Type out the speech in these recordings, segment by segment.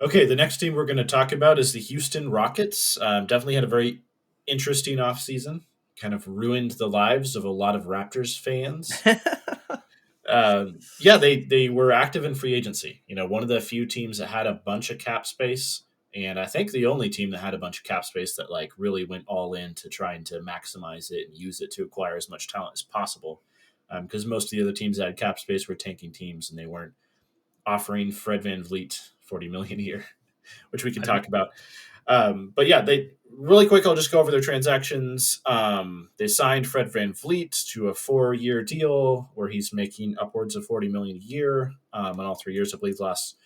Okay, the next team we're going to talk about is the Houston Rockets. Definitely had a very interesting offseason. Kind of ruined the lives of a lot of Raptors fans. Yeah, they were active in free agency. You know, one of the few teams that had a bunch of cap space, and I think the only team that had a bunch of cap space that like really went all in to trying to maximize it and use it to acquire as much talent as possible. Because most of the other teams that had cap space were tanking teams, and they weren't offering Fred VanVleet 40 million a year, which we can I talk about. But yeah, they really quick. I'll just go over their transactions. They signed Fred VanVleet to a 4-year deal where he's making upwards of 40 million a year in all 3 years. I believe last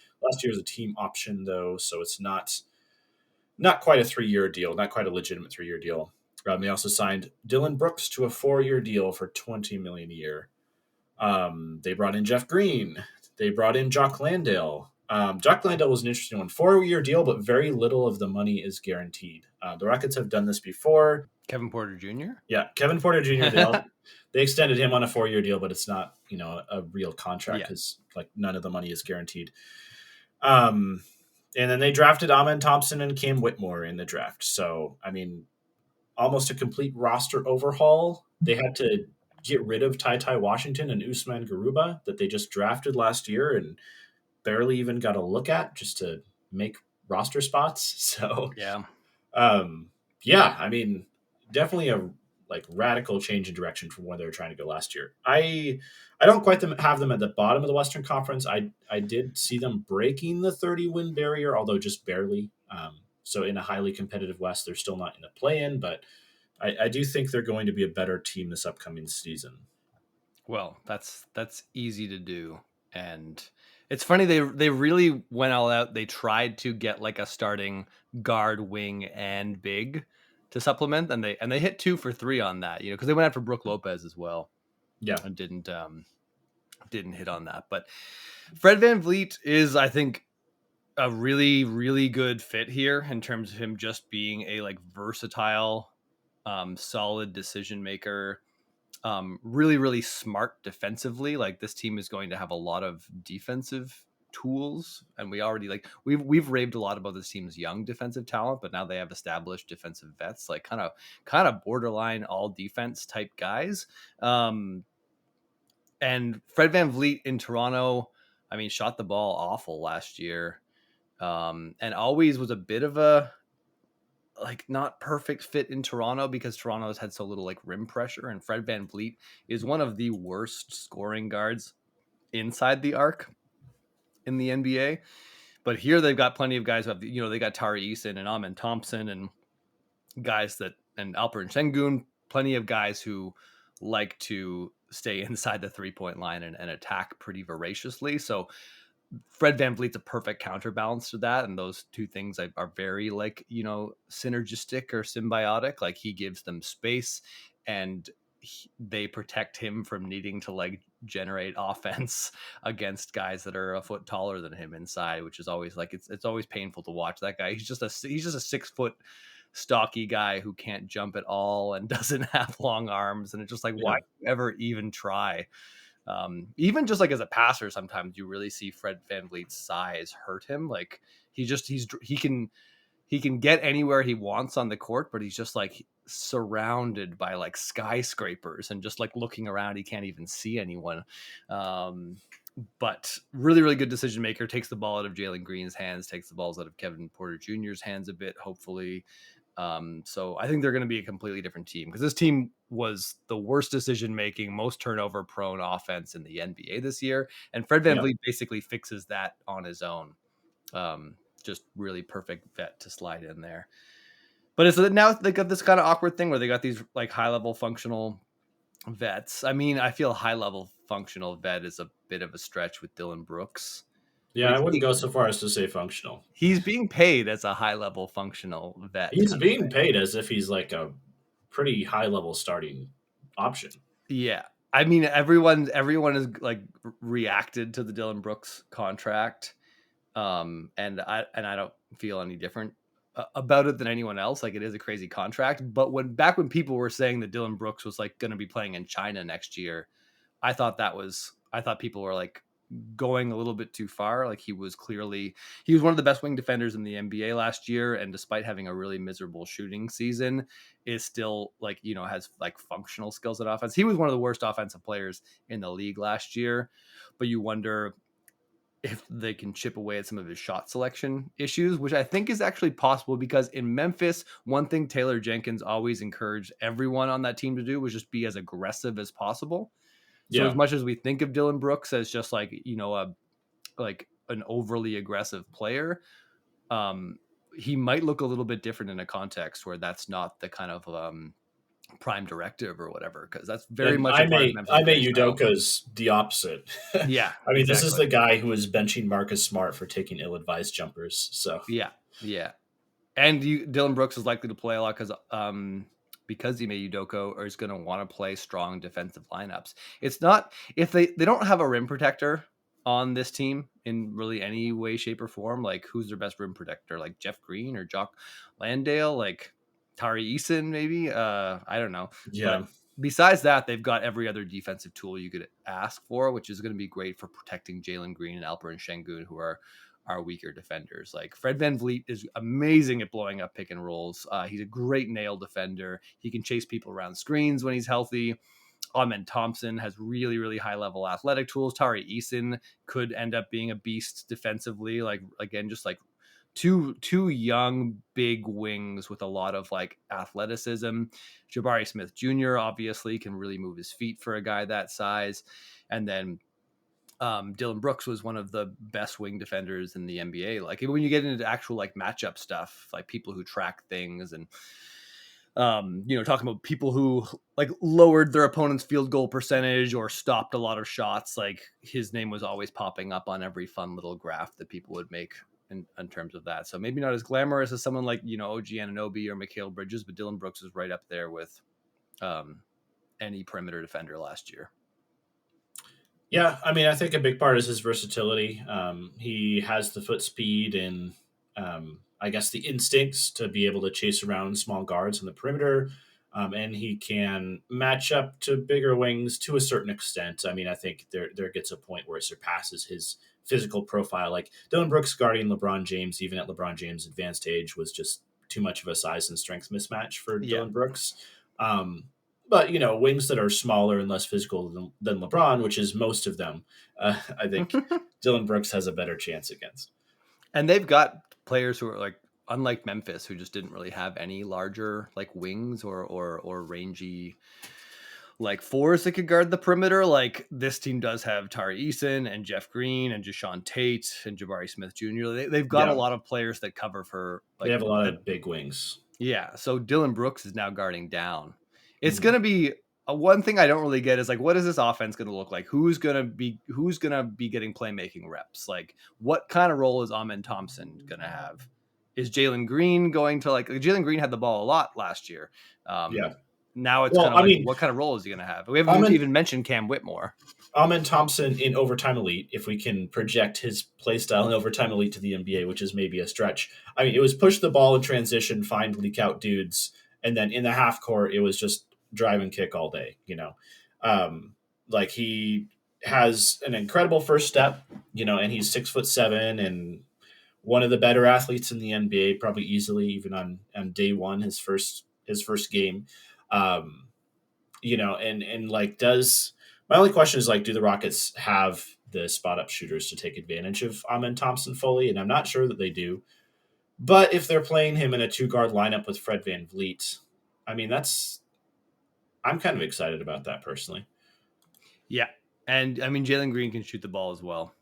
year is a team option though, so it's not quite a 3-year deal, not quite a legitimate 3-year deal. They also signed Dillon Brooks to a 4-year deal for 20 million a year. They brought in Jeff Green. They brought in Jock Landale. Jock Landale was an interesting one. 4-year deal, but very little of the money is guaranteed. The Rockets have done this before. Kevin Porter Jr. Yeah, Kevin Porter Jr. They extended him on a 4-year deal, but it's not a real contract Yeah. because like none of the money is guaranteed. Um, and then they drafted Amen Thompson and Cam Whitmore in the draft. So I mean, almost a complete roster overhaul. They had to get rid of Ty Washington and Usman Garuba that they just drafted last year and barely even got a look at just to make roster spots. So, Yeah. um, yeah, I mean, definitely a like radical change in direction from where they were trying to go last year. I don't quite have them at the bottom of the Western Conference. I did see them breaking the 30-win barrier, although just barely. So in a highly competitive West, they're still not in the play-in, but I do think they're going to be a better team this upcoming season. Well, that's easy to do, and it's funny they really went all out. They tried to get like a starting guard, wing, and big to supplement, and they hit 2 for 3 on that. Because they went after Brook Lopez as well, Yeah. and didn't hit on that. But Fred VanVleet is, I think, a really, really good fit here in terms of him just being a like versatile, solid decision maker. Really, really smart defensively. Like this team is going to have a lot of defensive tools, and we already we've raved a lot about this team's young defensive talent, but now they have established defensive vets, like kind of borderline all defense type guys. And Fred VanVleet in Toronto, I mean, shot the ball awful last year, and always was a bit of a like not perfect fit in Toronto because Toronto has had so little like rim pressure, and Fred VanVleet is one of the worst scoring guards inside the arc in the NBA. But here they've got plenty of guys who have, they got Tari Eason and Amen Thompson and guys and Alperen Sengun, plenty of guys who like to stay inside the 3-point line and attack pretty voraciously. So Fred VanVleet's a perfect counterbalance to that, and those two things are very synergistic or symbiotic. Like he gives them space, and they protect him from needing to like generate offense against guys that are a foot taller than him inside, which is always like it's always painful to watch that guy. He's just a 6-foot stocky guy who can't jump at all and doesn't have long arms, and it's just like Yeah. why ever even try? Even just like as a passer, sometimes you really see Fred VanVleet's size hurt him. Like he can get anywhere he wants on the court, but he's just like surrounded by like skyscrapers and just like looking around, he can't even see anyone. But really, really good decision maker. Takes the ball out of Jalen Green's hands, takes the balls out of Kevin Porter Jr.'s hands a bit, hopefully. So I think they're going to be a completely different team because this team was the worst decision making, most turnover prone offense in the NBA this year. And Fred Yeah. VanVleet basically fixes that on his own. Just really perfect vet to slide in there. But it's now they got this kind of awkward thing where they got these like high level functional vets. I mean, I feel high level functional vet is a bit of a stretch with Dillon Brooks, but Yeah, I wouldn't go so far as to say functional. he's being paid as a high level functional vet. He's being paid as if he's like a pretty high level starting option. Yeah. I mean, everyone has like reacted to the Dillon Brooks contract. And I don't feel any different about it than anyone else. Like it is a crazy contract, but back when people were saying that Dillon Brooks was like going to be playing in China next year, I thought people were like going a little bit too far. Like he was one of the best wing defenders in the NBA last year, and despite having a really miserable shooting season, is still like, has like functional skills at offense. He was one of the worst offensive players in the league last year, but you wonder if they can chip away at some of his shot selection issues, which I think is actually possible, because in Memphis, one thing Taylor Jenkins always encouraged everyone on that team to do was just be as aggressive as possible. So as Yeah. much as we think of Dillon Brooks as just like, like an overly aggressive player, he might look a little bit different in a context where that's not the kind of prime directive or whatever, because that's very And much a I part of may Memphis I may play style. Udoka's the opposite. Yeah, I mean, this is exactly. the guy who was benching Marcus Smart for taking ill-advised jumpers. So Yeah, yeah. And Dillon Brooks is likely to play a lot because Ime Udoka is going to want to play strong defensive lineups. It's not, if they don't have a rim protector on this team in really any way, shape, or form. Like, who's their best rim protector? Like Jeff Green or Jock Landale? Like Tari Eason, maybe? I don't know. yeah, But besides that, they've got every other defensive tool you could ask for, which is going to be great for protecting Jalen Green and Alperen Şengün, who are weaker defenders. Like Fred VanVleet is amazing at blowing up pick and rolls. He's a great nail defender. He can chase people around screens when he's healthy. Amen Thompson has really, really high level athletic tools. Tari Eason could end up being a beast defensively. Like, again, just like two young big wings with a lot of like athleticism. Jabari Smith Jr. obviously can really move his feet for a guy that size. And then Dillon Brooks was one of the best wing defenders in the NBA. Like, when you get into actual like matchup stuff, like people who track things and talking about people who like lowered their opponent's field goal percentage or stopped a lot of shots, like his name was always popping up on every fun little graph that people would make in terms of that. So maybe not as glamorous as someone like, OG Anunoby or Mikal Bridges, but Dillon Brooks is right up there with any perimeter defender last year. yeah. I mean, I think a big part is his versatility. He has the foot speed and I guess the instincts to be able to chase around small guards on the perimeter. And he can match up to bigger wings to a certain extent. I mean, I think there gets a point where it surpasses his physical profile. Like Dillon Brooks guarding LeBron James, even at LeBron James' advanced age, was just too much of a size and strength mismatch for Yeah. Dillon Brooks. Um, but wings that are smaller and less physical than LeBron, which is most of them, I think Dillon Brooks has a better chance against. And they've got players who are like, unlike Memphis, who just didn't really have any larger like wings or rangy like fours that could guard the perimeter. Like, this team does have Tari Eason and Jeff Green and Jashawn Tate and Jabari Smith Jr. They've got a Yeah, lot of players that cover for they like have a lot that. of big wings. Yeah. So Dillon Brooks is now guarding down. It's Mhm. going to be one thing I don't really get is like, what is this offense going to look like? Who's going to be getting playmaking reps? Like, what kind of role is Amen Thompson going to have? Is Jalen Green going to like Jalen Green had the ball a lot last year. Yeah. Now it's kind Well, of I like, mean, what kind of role is he going to have? We haven't Amen even mentioned Cam Whitmore. Amen Thompson in Overtime Elite, if we can project his play style in Overtime Elite to the NBA, which is maybe a stretch. I mean, it was push the ball in transition, find leak out dudes, and then in the half court, it was just drive and kick all day. Like he has an incredible first step, and he's 6'7" and one of the better athletes in the NBA, probably easily even on day one, his first game. Um, and like does my only question is like, do the Rockets have the spot up shooters to take advantage of Amen Thompson fully? And I'm not sure that they do. But if they're playing him in a two guard lineup with Fred VanVleet, I mean, I'm kind of excited about that personally. Yeah. And I mean, Jalen Green can shoot the ball as well.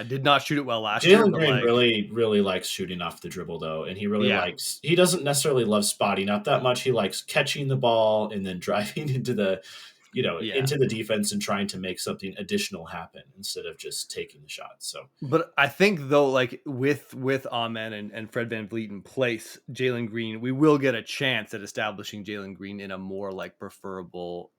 Did not shoot it well last year, Jalen but Green like, really, really likes shooting off the dribble, though, and yeah, he doesn't necessarily love spotting up that much. He likes catching the ball and then driving yeah. into the defense and trying to make something additional happen instead of just taking the shot. So, But I think though, like with Amen and Fred VanVleet in place, Jalen Green, we will get a chance at establishing Jalen Green in a more like preferable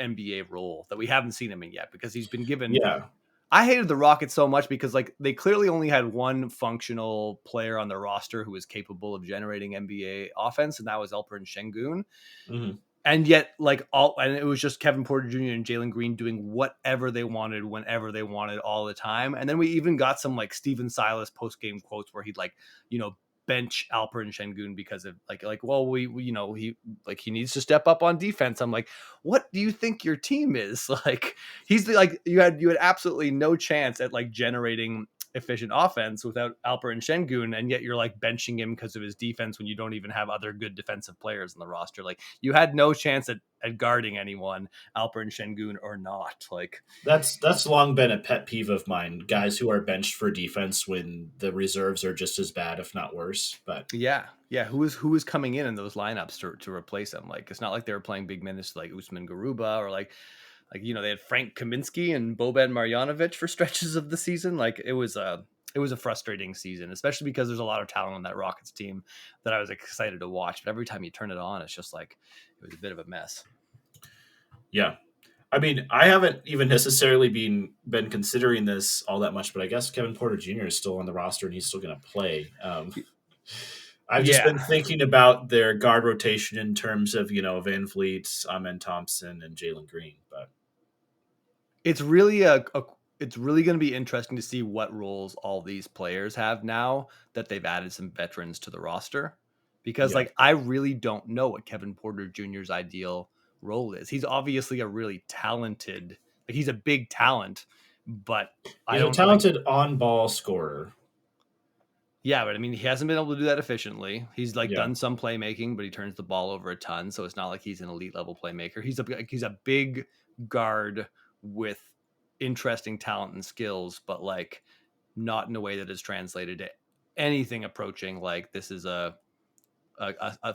NBA role that we haven't seen him in yet, because he's been given. yeah. I hated the Rockets so much because like they clearly only had one functional player on the roster who was capable of generating NBA offense, and that was Alperen Şengün. Mhm. and yet and it was just Kevin Porter Jr. and Jalen Green doing whatever they wanted whenever they wanted all the time. And then we even got some like Steven Silas post game quotes where he'd bench Alperen Şengün because of well, he needs to step up on defense. I'm like, what do you think your team is? Like he's you had absolutely no chance at like generating efficient offense without Alperen Şengün, and yet you're like benching him because of his defense when you don't even have other good defensive players in the roster. Like you had no chance at guarding anyone, Alperen Şengün or not. Like That's long been a pet peeve of mine. Guys who are benched for defense when the reserves are just as bad, if not worse. But yeah, who is coming in those lineups to replace him? Like it's not like they were playing big minutes like Usman Garuba or like they had Frank Kaminsky and Boban Marjanovic for stretches of the season. Like it was a frustrating season, especially because there's a lot of talent on that Rockets team that I was excited to watch. But every time you turn it on, it's just like it was a bit of a mess. yeah, I mean, I haven't even necessarily been considering this all that much, but I guess Kevin Porter Jr. is still on the roster and he's still going to play. I've just been thinking about their guard rotation in terms of VanVleet, Amen Thompson, and Jalen Green. But it's really it's really going to be interesting to see what roles all these players have now that they've added some veterans to the roster, because yeah, I really don't know what Kevin Porter Jr.'s ideal role is. He's obviously a really talented, he's a big talent, but I he's a don't like. talented on-ball scorer. Yeah, but I mean, he hasn't been able to do that efficiently. He's Yeah, done some playmaking, but he turns the ball over a ton, so it's not like he's an elite level playmaker. He's a big guard with interesting talent and skills, but like not in a way that is translated to anything approaching like this is a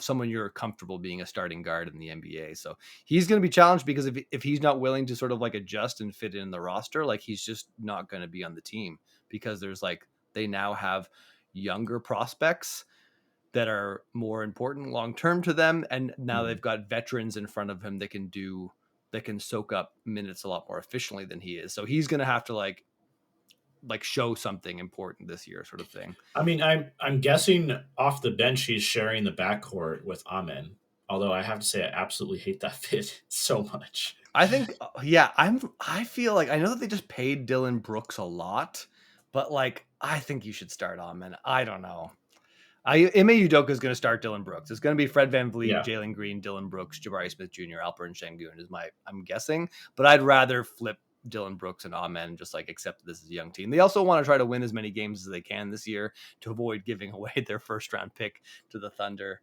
someone you're comfortable being a starting guard in the NBA. So he's going to be challenged because if he's not willing to sort of like adjust and fit in the roster, like he's just not going to be on the team, because there's they now have younger prospects that are more important long term to them, and now they've got veterans in front of him that can soak up minutes a lot more efficiently than he is. So he's going to have to like show something important this year, sort of thing. I mean, I'm guessing off the bench he's sharing the backcourt with Amen. Although I have to say, I absolutely hate that fit so much. I think, I feel like I know that they just paid Dillon Brooks a lot, but I think you should start Amen. I don't know. Ime Udoka is going to start Dillon Brooks. It's going to be Fred VanVleet, Yeah. Jalen Green, Dillon Brooks, Jabari Smith-Jr., Alperen Şengün I'm guessing, but I'd rather flip Dillon Brooks and Amen and just accept that this is a young team. They also want to try to win as many games as they can this year to avoid giving away their first round pick to the Thunder.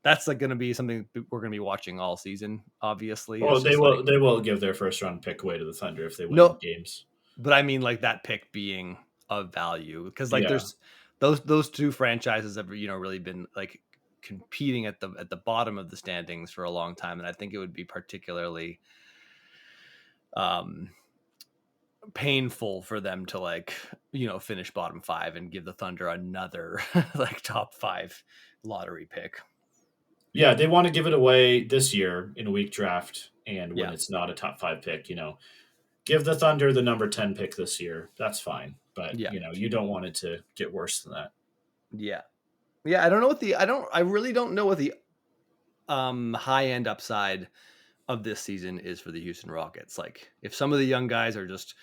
That's going to be something we're going to be watching all season. Obviously, Well, they will give their first round pick away to the Thunder if they win no, games. but I mean that pick being of value, because Yeah. there's those two franchises have really been competing at the bottom of the standings for a long time, and I think it would be particularly painful for them to finish bottom five and give the Thunder another top five lottery pick. Yeah, they want to give it away this year in a weak draft, and when Yeah. it's not a top 5 pick, give the Thunder the number 10 pick this year. That's fine, but Yeah. you don't want it to get worse than that. Yeah. I really don't know what the high end upside of this season is for the Houston Rockets. If some of the young guys are just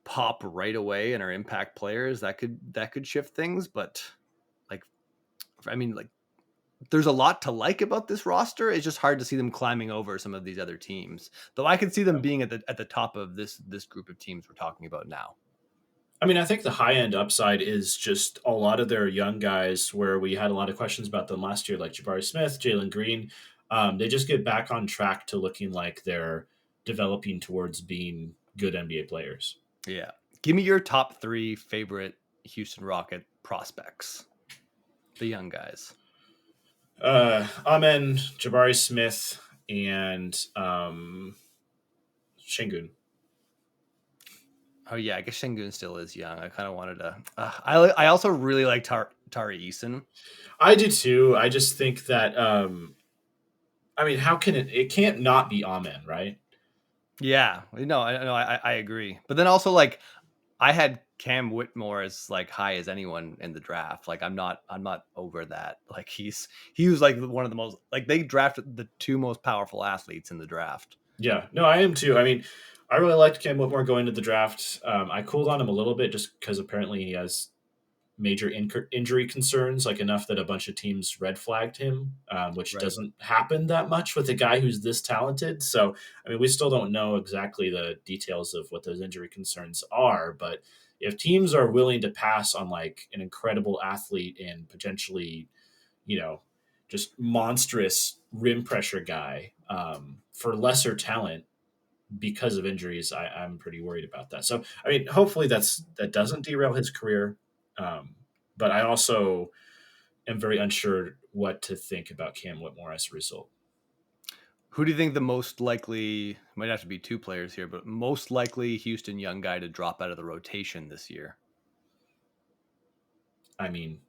pop right away and are impact players, that could shift things, but there's a lot to like about this roster. It's just hard to see them climbing over some of these other teams, though I could see them being at the top of this group of teams we're talking about now. I mean, I think the high end upside is just a lot of their young guys where we had a lot of questions about them last year, like Jabari Smith, Jalen Green. They just get back on track to looking like they're developing towards being good NBA players. Yeah. Give me your top 3 favorite Houston Rocket prospects, the young guys. Amen, Jabari Smith, and Şengün. Oh yeah, I guess Şengün still is young. I kind of wanted to. I also really like Tari Eason. I do too. I just think that. I mean, how can it? It can't not be Amen, right? Yeah, no, I agree. But then also I had Cam Whitmore is like high as anyone in the draft. Like I'm not over that. Like he was like one of the most, like they drafted the two most powerful athletes in the draft. Yeah, no, I am too. I mean, I really liked Cam Whitmore going to the draft. I cooled on him a little bit just because apparently he has major injury concerns, like enough that a bunch of teams red flagged him, which Right. doesn't happen that much with a guy who's this talented. So, I mean, we still don't know exactly the details of what those injury concerns are, but if teams are willing to pass on like an incredible athlete and potentially, you know, just monstrous rim pressure guy for lesser talent because of injuries, I'm pretty worried about that. So, I mean, hopefully that doesn't derail his career. Um, but I also am very unsure what to think about Cam Whitmore as a result. Who do you think the most likely, might have to be two players here, but most likely Houston young guy to drop out of the rotation this year? I mean,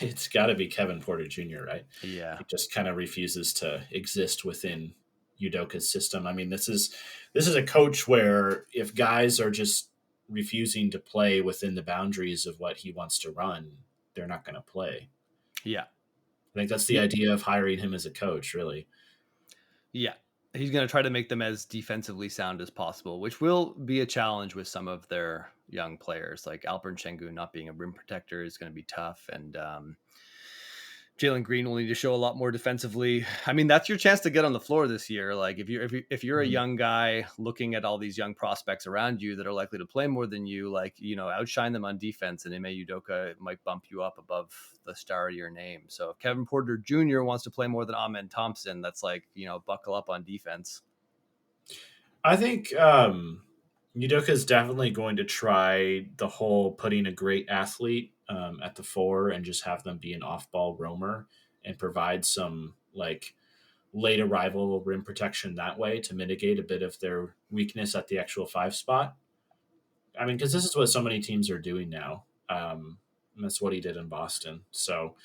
it's got to be Kevin Porter Jr., right? Yeah. He just kind of refuses to exist within Udoka's system. I mean, this is a coach where if guys are just refusing to play within the boundaries of what he wants to run, they're not going to play. Yeah. I think that's the Yeah. idea of hiring him as a coach, really. Yeah. He's going to try to make them as defensively sound as possible, which will be a challenge with some of their young players. Like Alperen Sengun not being a rim protector is going to be tough. And Jalen Green will need to show a lot more defensively. I mean, that's your chance to get on the floor this year. Like if you're a Mhm. young guy looking at all these young prospects around you that are likely to play more than you, like outshine them on defense, and Ime Udoka might bump you up above the star of your name. So if Kevin Porter Jr. wants to play more than Amen Thompson, that's like buckle up on defense. I think Udoka is definitely going to try the whole putting a great athlete at the four and just have them be an off-ball roamer and provide some like late arrival rim protection that way to mitigate a bit of their weakness at the actual five spot. I mean, because this is what so many teams are doing now. And that's what he did in Boston. So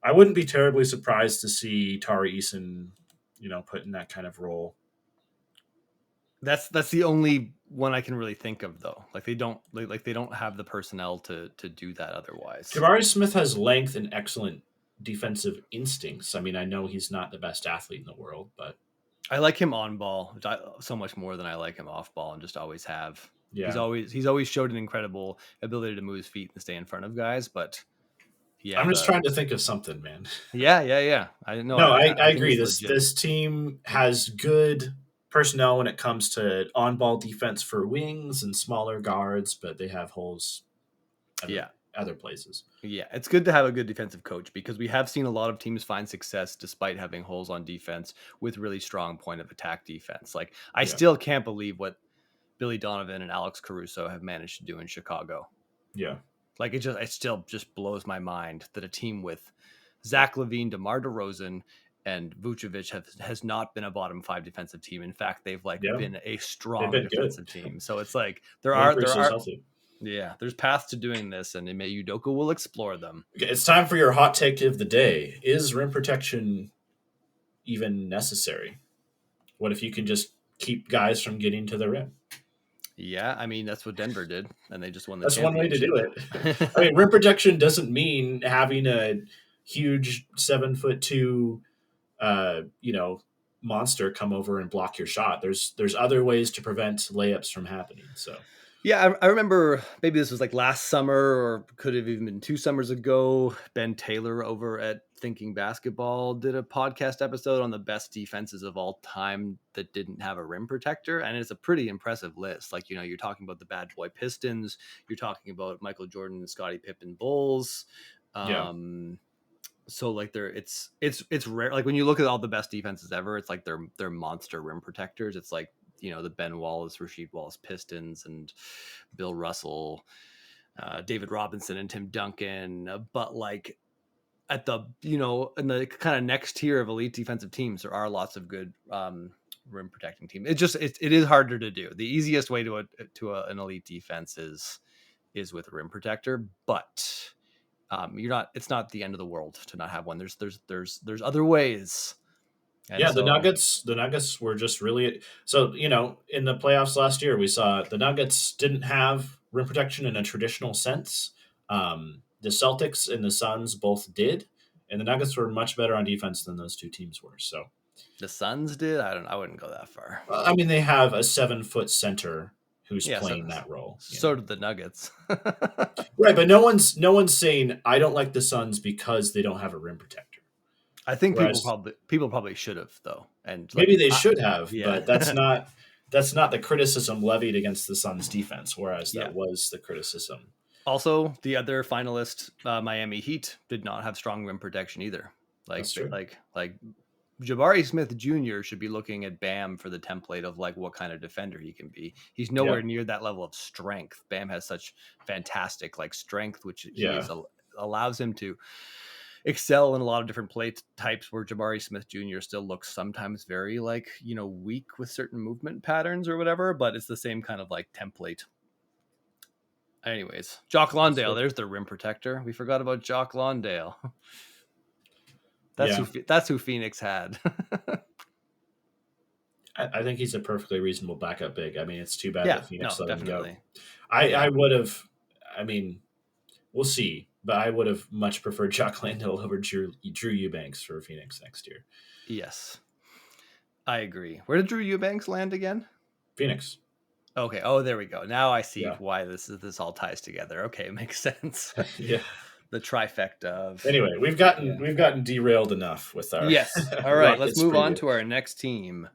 I wouldn't be terribly surprised to see Tari Eason, put in that kind of role. That's the only one I can really think of though. Like they don't have the personnel to do that otherwise. Jabari Smith has length and excellent defensive instincts. I mean, I know he's not the best athlete in the world, but I like him on ball so much more than I like him off ball, and just always have. He's yeah, always showed an incredible ability to move his feet and stay in front of guys. But yeah, I'm just trying to think of something, man. yeah. I know. No, I I think agree. it's This legit. this team has good personnel when it comes to on-ball defense for wings and smaller guards, but they have holes other Yeah, other places. yeah. It's good to have a good defensive coach because we have seen a lot of teams find success despite having holes on defense with really strong point of attack defense. Like I Yeah, still can't believe what Billy Donovan and Alex Caruso have managed to do in Chicago. yeah, Like it still just blows my mind that a team with Zach LaVine, DeMar DeRozan, and Vucevic has not been a bottom five defensive team. In fact, they've like yeah. been a They've strong been good defensive team. So it's like there when are there Bruce is are healthy. yeah, there's paths to doing this, and Ime Udoka will explore them. Okay, it's time for your hot take of the day. Is rim protection even necessary? What if you can just keep guys from getting to the rim? Yeah, I mean that's what Denver did, and they just won the That's one way to do championship. it. I mean, rim protection doesn't mean having a huge 7'2", monster come over and block your shot. There's other ways to prevent layups from happening. So Yeah, I remember maybe this was like last summer or could have even been 2 summers ago. Ben Taylor over at Thinking Basketball did a podcast episode on the best defenses of all time that didn't have a rim protector. And it's a pretty impressive list. Like, you're talking about the Bad Boy Pistons, you're talking about Michael Jordan and Scottie Pippen Bulls. yeah, So like it's rare. Like when you look at all the best defenses ever, it's like they're monster rim protectors. It's like the Ben Wallace, Rasheed Wallace Pistons, and Bill Russell, David Robinson, and Tim Duncan. But like at the in the kind of next tier of elite defensive teams, there are lots of good rim protecting teams. It is harder to do. The easiest way to an elite defense is with a rim protector, but it's not the end of the world to not have one. There's other ways. And yeah. The so Nuggets were just really so. In the playoffs last year, we saw the Nuggets didn't have rim protection in a traditional sense. The Celtics and the Suns both did, and the Nuggets were much better on defense than those two teams were. So, The Suns did. I wouldn't go that far. I mean, they have a 7-foot center who's Yeah. playing that role. So did the Nuggets. Right, but no one's saying I don't like the Suns because they don't have a rim protector. I think Whereas people probably should have though, and maybe they should have, yeah. but that's not the criticism levied against the Suns defense. Whereas Yeah. that was the criticism. Also, the other finalist, Miami Heat, did not have strong rim protection either. That's true. Like Jabari Smith Jr. should be looking at Bam for the template of like what kind of defender he can be. He's nowhere near that level of strength. Bam has such fantastic like strength, which allows him to excel in a lot of different play types, where Jabari Smith Jr. still looks sometimes very like, weak with certain movement patterns or whatever, but it's the same kind of like template. Anyways, Jock Lawndale, there's the rim protector. We forgot about Jock Lawndale. That's who Phoenix had. I think he's a perfectly reasonable backup big. I mean, it's too bad that Phoenix let him go. I would have. I mean, we'll see, but I would have much preferred Jock Landale over Drew Eubanks for Phoenix next year. Yes, I agree. Where did Drew Eubanks land again? Phoenix. Okay. Oh, there we go. Now I see why this all ties together. Okay, it makes sense. Yeah. The trifecta of. Anyway, we've gotten derailed enough with our. Yes. All right. Let's move on to our next team.